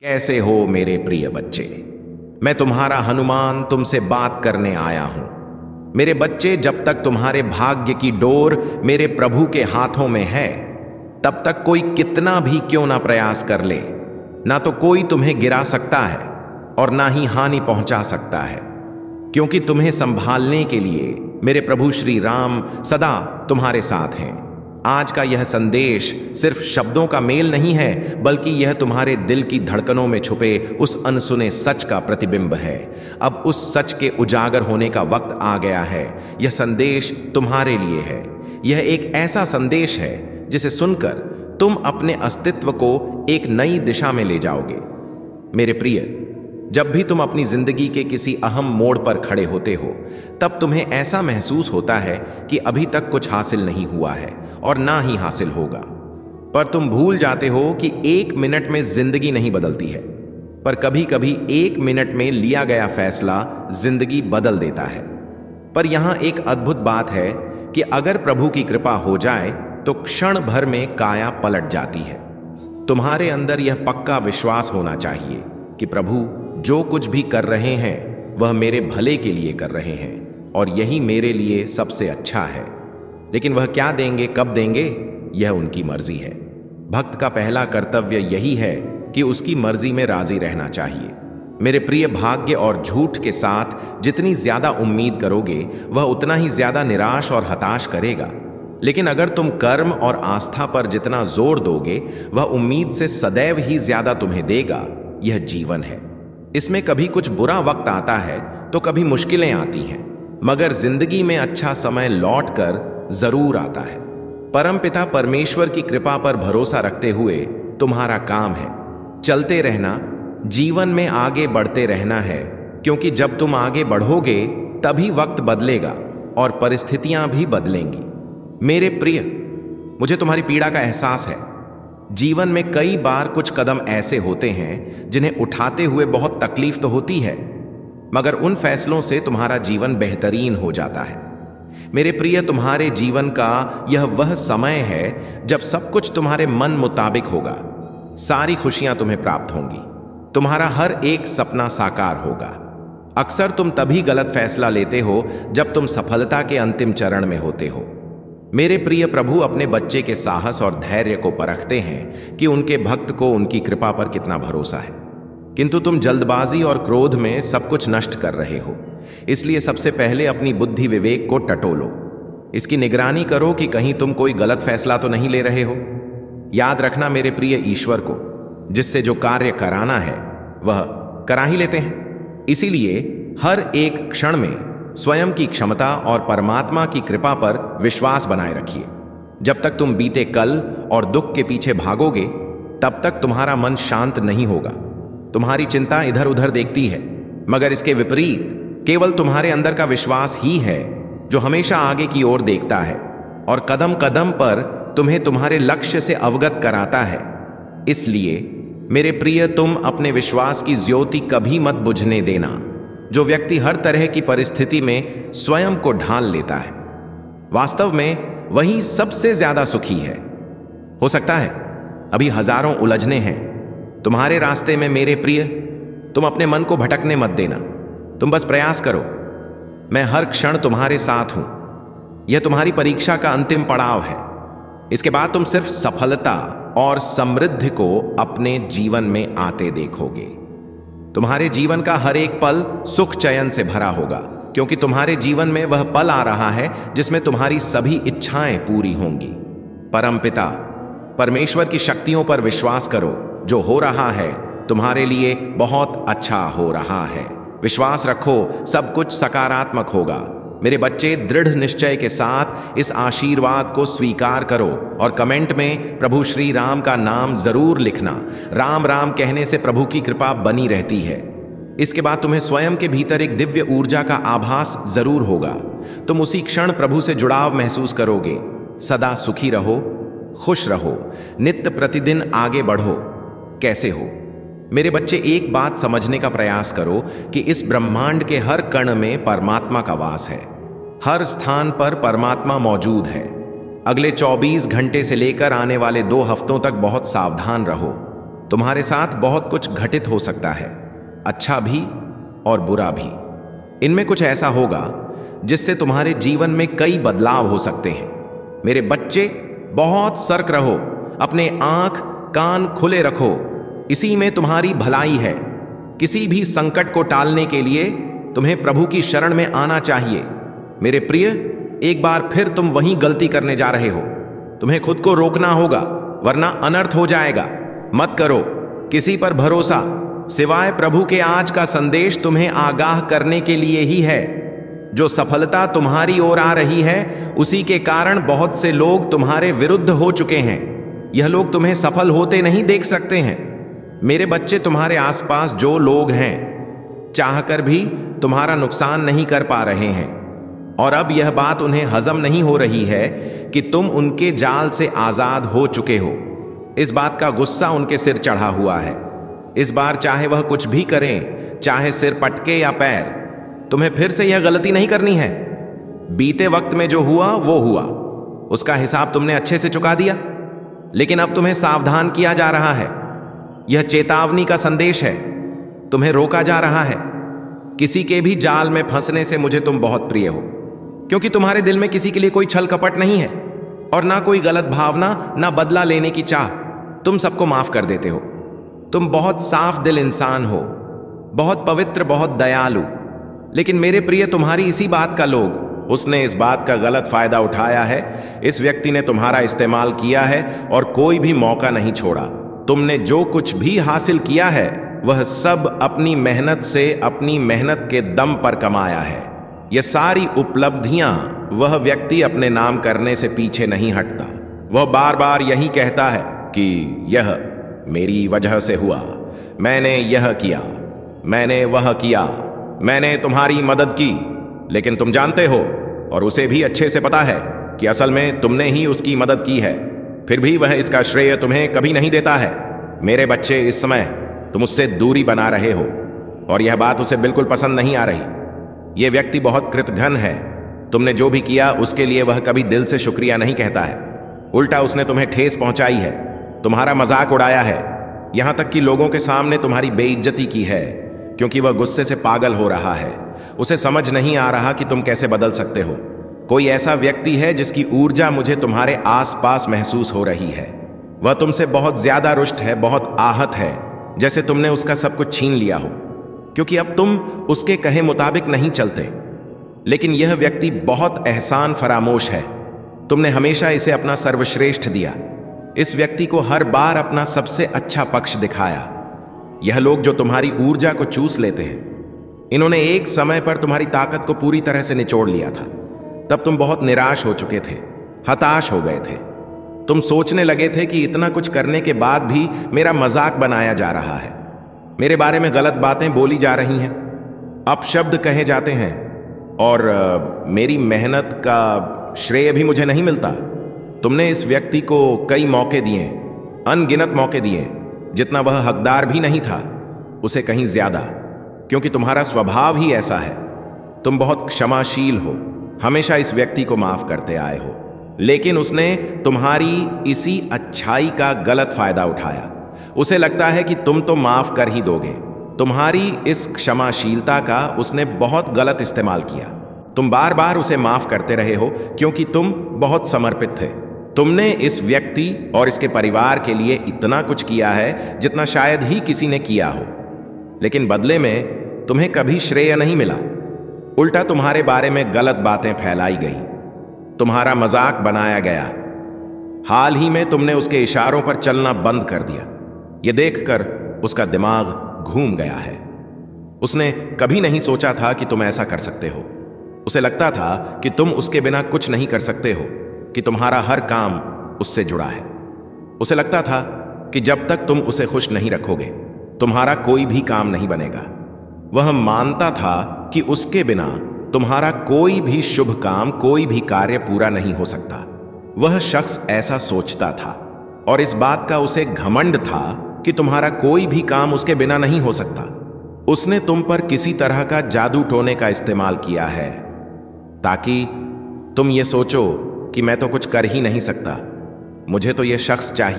कैसे हो मेरे प्रिय बच्चे। मैं तुम्हारा हनुमान तुमसे बात करने आया हूं। मेरे बच्चे, जब तक तुम्हारे भाग्य की डोर मेरे प्रभु के हाथों में है, तब तक कोई कितना भी क्यों ना प्रयास कर ले, ना तो कोई तुम्हें गिरा सकता है और ना ही हानि पहुंचा सकता है, क्योंकि तुम्हें संभालने के लिए मेरे प्रभु श्री राम सदा तुम्हारे साथ हैं। आज का यह संदेश सिर्फ शब्दों का मेल नहीं है, बल्कि यह तुम्हारे दिल की धड़कनों में छुपे उस अनसुने सच का प्रतिबिंब है। अब उस सच के उजागर होने का वक्त आ गया है। यह संदेश तुम्हारे लिए है। यह एक ऐसा संदेश है जिसे सुनकर तुम अपने अस्तित्व को एक नई दिशा में ले जाओगे। मेरे प्रिय, जब भी तुम अपनी जिंदगी के किसी अहम मोड़ पर खड़े होते हो, तब तुम्हें ऐसा महसूस होता है कि अभी तक कुछ हासिल नहीं हुआ है और ना ही हासिल होगा। पर तुम भूल जाते हो कि 1 मिनट में जिंदगी नहीं बदलती है, पर कभी कभी 1 मिनट में लिया गया फैसला जिंदगी बदल देता है। पर यहां एक अद्भुत बात है कि अगर प्रभु की कृपा हो जाए तो क्षण भर में काया पलट जाती है। तुम्हारे अंदर यह पक्का विश्वास होना चाहिए कि प्रभु जो कुछ भी कर रहे हैं वह मेरे भले के लिए कर रहे हैं और यही मेरे लिए सबसे अच्छा है। लेकिन वह क्या देंगे, कब देंगे, यह उनकी मर्जी है। भक्त का पहला कर्तव्य यही है कि उसकी मर्जी में राजी रहना चाहिए। मेरे प्रिय, भाग्य और झूठ के साथ जितनी ज्यादा उम्मीद करोगे, वह उतना ही ज्यादा निराश और हताश करेगा। लेकिन अगर तुम कर्म और आस्था पर जितना जोर दोगे, वह उम्मीद से सदैव ही ज्यादा तुम्हें देगा। यह जीवन है। इसमें कभी कुछ बुरा वक्त आता है तो कभी मुश्किलें आती हैं, मगर जिंदगी में अच्छा समय लौट कर जरूर आता है। परमपिता परमेश्वर की कृपा पर भरोसा रखते हुए तुम्हारा काम है चलते रहना, जीवन में आगे बढ़ते रहना है, क्योंकि जब तुम आगे बढ़ोगे तभी वक्त बदलेगा और परिस्थितियां भी बदलेंगी। मेरे प्रिय, मुझे तुम्हारी पीड़ा का एहसास है। जीवन में कई बार कुछ कदम ऐसे होते हैं जिन्हें उठाते हुए बहुत तकलीफ तो होती है, मगर उन फैसलों से तुम्हारा जीवन बेहतरीन हो जाता है। मेरे प्रिय, तुम्हारे जीवन का यह वह समय है जब सब कुछ तुम्हारे मन मुताबिक होगा। सारी खुशियां तुम्हें प्राप्त होंगी। तुम्हारा हर एक सपना साकार होगा। अक्सर तुम तभी गलत फैसला लेते हो जब तुम सफलता के अंतिम चरण में होते हो। मेरे प्रिय, प्रभु अपने बच्चे के साहस और धैर्य को परखते हैं कि उनके भक्त को उनकी कृपा पर कितना भरोसा है। किंतु तुम जल्दबाजी और क्रोध में सब कुछ नष्ट कर रहे हो। इसलिए सबसे पहले अपनी बुद्धि विवेक को टटोलो। इसकी निगरानी करो कि कहीं तुम कोई गलत फैसला तो नहीं ले रहे हो। याद रखना मेरे प्रिय, ईश्वर को जिससे जो कार्य कराना है वह करा ही लेते हैं। इसीलिए हर एक क्षण में स्वयं की क्षमता और परमात्मा की कृपा पर विश्वास बनाए रखिए। जब तक तुम बीते कल और दुख के पीछे भागोगे, तब तक तुम्हारा मन शांत नहीं होगा। तुम्हारी चिंता इधर उधर देखती है, मगर इसके विपरीत केवल तुम्हारे अंदर का विश्वास ही है जो हमेशा आगे की ओर देखता है और कदम कदम पर तुम्हें तुम्हारे लक्ष्य से अवगत कराता है। इसलिए मेरे प्रिय, तुम अपने विश्वास की ज्योति कभी मत बुझने देना। जो व्यक्ति हर तरह की परिस्थिति में स्वयं को ढाल लेता है, वास्तव में वही सबसे ज्यादा सुखी है। हो सकता है अभी हजारों उलझने हैं तुम्हारे रास्ते में। मेरे प्रिय, तुम अपने मन को भटकने मत देना। तुम बस प्रयास करो। मैं हर क्षण तुम्हारे साथ हूं। यह तुम्हारी परीक्षा का अंतिम पड़ाव है। इसके बाद तुम सिर्फ सफलता और समृद्धि को अपने जीवन में आते देखोगे। तुम्हारे जीवन का हर एक पल सुख चयन से भरा होगा, क्योंकि तुम्हारे जीवन में वह पल आ रहा है जिसमें तुम्हारी सभी इच्छाएं पूरी होंगी। परमपिता परमेश्वर की शक्तियों पर विश्वास करो। जो हो रहा है तुम्हारे लिए बहुत अच्छा हो रहा है। विश्वास रखो, सब कुछ सकारात्मक होगा। मेरे बच्चे, दृढ़ निश्चय के साथ इस आशीर्वाद को स्वीकार करो और कमेंट में प्रभु श्री राम का नाम जरूर लिखना। राम राम कहने से प्रभु की कृपा बनी रहती है। इसके बाद तुम्हें स्वयं के भीतर एक दिव्य ऊर्जा का आभास जरूर होगा। तुम उसी क्षण प्रभु से जुड़ाव महसूस करोगे। सदा सुखी रहो, खुश रहो, नित्य प्रतिदिन आगे बढ़ो। कैसे हो मेरे बच्चे? एक बात समझने का प्रयास करो कि इस ब्रह्मांड के हर कण में परमात्मा का वास है। हर स्थान पर परमात्मा मौजूद है। अगले 24 घंटे से लेकर आने वाले 2 हफ्तों तक बहुत सावधान रहो। तुम्हारे साथ बहुत कुछ घटित हो सकता है, अच्छा भी और बुरा भी। इनमें कुछ ऐसा होगा जिससे तुम्हारे जीवन में कई बदलाव हो सकते हैं। मेरे बच्चे, बहुत सतर्क रहो, अपने आंख कान खुले रखो, इसी में तुम्हारी भलाई है। किसी भी संकट को टालने के लिए तुम्हें प्रभु की शरण में आना चाहिए। मेरे प्रिय, एक बार फिर तुम वही गलती करने जा रहे हो। तुम्हें खुद को रोकना होगा, वरना अनर्थ हो जाएगा। मत करो किसी पर भरोसा, सिवाय प्रभु के। आज का संदेश तुम्हें आगाह करने के लिए ही है। जो सफलता तुम्हारी ओर आ रही है, उसी के कारण बहुत से लोग तुम्हारे विरुद्ध हो चुके हैं। यह लोग तुम्हें सफल होते नहीं देख सकते हैं। मेरे बच्चे, तुम्हारे आसपास जो लोग हैं, चाहकर भी तुम्हारा नुकसान नहीं कर पा रहे हैं, और अब यह बात उन्हें हजम नहीं हो रही है कि तुम उनके जाल से आजाद हो चुके हो। इस बात का गुस्सा उनके सिर चढ़ा हुआ है। इस बार चाहे वह कुछ भी करें, चाहे सिर पटके या पैर, तुम्हें फिर से यह गलती नहीं करनी है। बीते वक्त में जो हुआ वो हुआ, उसका हिसाब तुमने अच्छे से चुका दिया, लेकिन अब तुम्हें सावधान किया जा रहा है। यह चेतावनी का संदेश है, तुम्हें रोका जा रहा है। किसी के भी जाल में फंसने से मुझे तुम बहुत प्रिय हो, क्योंकि तुम्हारे दिल में किसी के लिए कोई छल कपट नहीं है, और ना कोई गलत भावना, ना बदला लेने की चाह। तुम सबको माफ कर देते हो। तुम बहुत साफ दिल इंसान हो, बहुत पवित्र, बहुत दयालु। लेकिन मेरे प्रिय, तुम्हारी इसी बात का लोग, उसने इस बात का गलत फायदा उठाया है। इस व्यक्ति ने तुम्हारा इस्तेमाल किया है और कोई भी मौका नहीं छोड़ा। तुमने जो कुछ भी हासिल किया है, वह सब अपनी मेहनत से, अपनी मेहनत के दम पर कमाया है। यह सारी उपलब्धियां वह व्यक्ति अपने नाम करने से पीछे नहीं हटता। वह बार बार यही कहता है कि यह मेरी वजह से हुआ, मैंने यह किया, मैंने वह किया, मैंने तुम्हारी मदद की। लेकिन तुम जानते हो, और उसे भी अच्छे से पता है, कि असल में तुमने ही उसकी मदद की है। फिर भी वह इसका श्रेय तुम्हें कभी नहीं देता है। मेरे बच्चे, इस समय तुम उससे दूरी बना रहे हो, और यह बात उसे बिल्कुल पसंद नहीं आ रही। यह व्यक्ति बहुत कृतघ्न है। तुमने जो भी किया उसके लिए वह कभी दिल से शुक्रिया नहीं कहता है। उल्टा उसने तुम्हें ठेस पहुंचाई है, तुम्हारा मजाक उड़ाया है, यहां तक कि लोगों के सामने तुम्हारी बेइज्जती की है, क्योंकि वह गुस्से से पागल हो रहा है। उसे समझ नहीं आ रहा कि तुम कैसे बदल सकते हो। कोई ऐसा व्यक्ति है जिसकी ऊर्जा मुझे तुम्हारे आसपास महसूस हो रही है। वह तुमसे बहुत ज्यादा रुष्ट है, बहुत आहत है, जैसे तुमने उसका सब कुछ छीन लिया हो, क्योंकि अब तुम उसके कहे मुताबिक नहीं चलते। लेकिन यह व्यक्ति बहुत एहसान फरामोश है। तुमने हमेशा इसे अपना सर्वश्रेष्ठ दिया। इस व्यक्ति को हर बार अपना सबसे अच्छा पक्ष दिखाया। यह लोग जो तुम्हारी ऊर्जा को चूस लेते हैं, इन्होंने एक समय पर तुम्हारी ताकत को पूरी तरह से निचोड़ लिया था। तब तुम बहुत निराश हो चुके थे, हताश हो गए थे। तुम सोचने लगे थे कि इतना कुछ करने के बाद भी मेरा मजाक बनाया जा रहा है, मेरे बारे में गलत बातें बोली जा रही हैं, अपशब्द कहे जाते हैं, और मेरी मेहनत का श्रेय भी मुझे नहीं मिलता। तुमने इस व्यक्ति को कई मौके दिए, अनगिनत मौके दिए, जितना वह हकदार भी नहीं था, उसे कहीं ज्यादा, क्योंकि तुम्हारा स्वभाव ही ऐसा है। तुम बहुत क्षमाशील हो, हमेशा इस व्यक्ति को माफ करते आए हो, लेकिन उसने तुम्हारी इसी अच्छाई का गलत फायदा उठाया। उसे लगता है कि तुम तो माफ कर ही दोगे। तुम्हारी इस क्षमाशीलता का उसने बहुत गलत इस्तेमाल किया। तुम बार बार उसे माफ करते रहे हो, क्योंकि तुम बहुत समर्पित थे। तुमने इस व्यक्ति और इसके परिवार के लिए इतना कुछ किया है जितना शायद ही किसी ने किया हो, लेकिन बदले में तुम्हें कभी श्रेय नहीं मिला। उल्टा तुम्हारे बारे में गलत बातें फैलाई गई, तुम्हारा मजाक बनाया गया। हाल ही में तुमने उसके इशारों पर चलना बंद कर दिया। यह देखकर उसका दिमाग घूम गया है। उसने कभी नहीं सोचा था कि तुम ऐसा कर सकते हो। उसे लगता था कि तुम उसके बिना कुछ नहीं कर सकते हो, कि तुम्हारा हर काम उससे जुड़ा है। उसे लगता था कि जब तक तुम उसे खुश नहीं रखोगे, तुम्हारा कोई भी काम नहीं बनेगा। वह मानता था कि उसके बिना तुम्हारा कोई भी शुभ काम, कोई भी कार्य पूरा नहीं हो सकता। वह शख्स ऐसा सोचता था, और इस बात का उसे घमंड था कि तुम्हारा कोई भी काम उसके बिना नहीं हो सकता। उसने तुम पर किसी तरह का जादू टोने का इस्तेमाल किया है, ताकि तुम ये सोचो कि मैं तो कुछ कर ही नहीं सकता, मुझे तो ये शख्स चाहिए।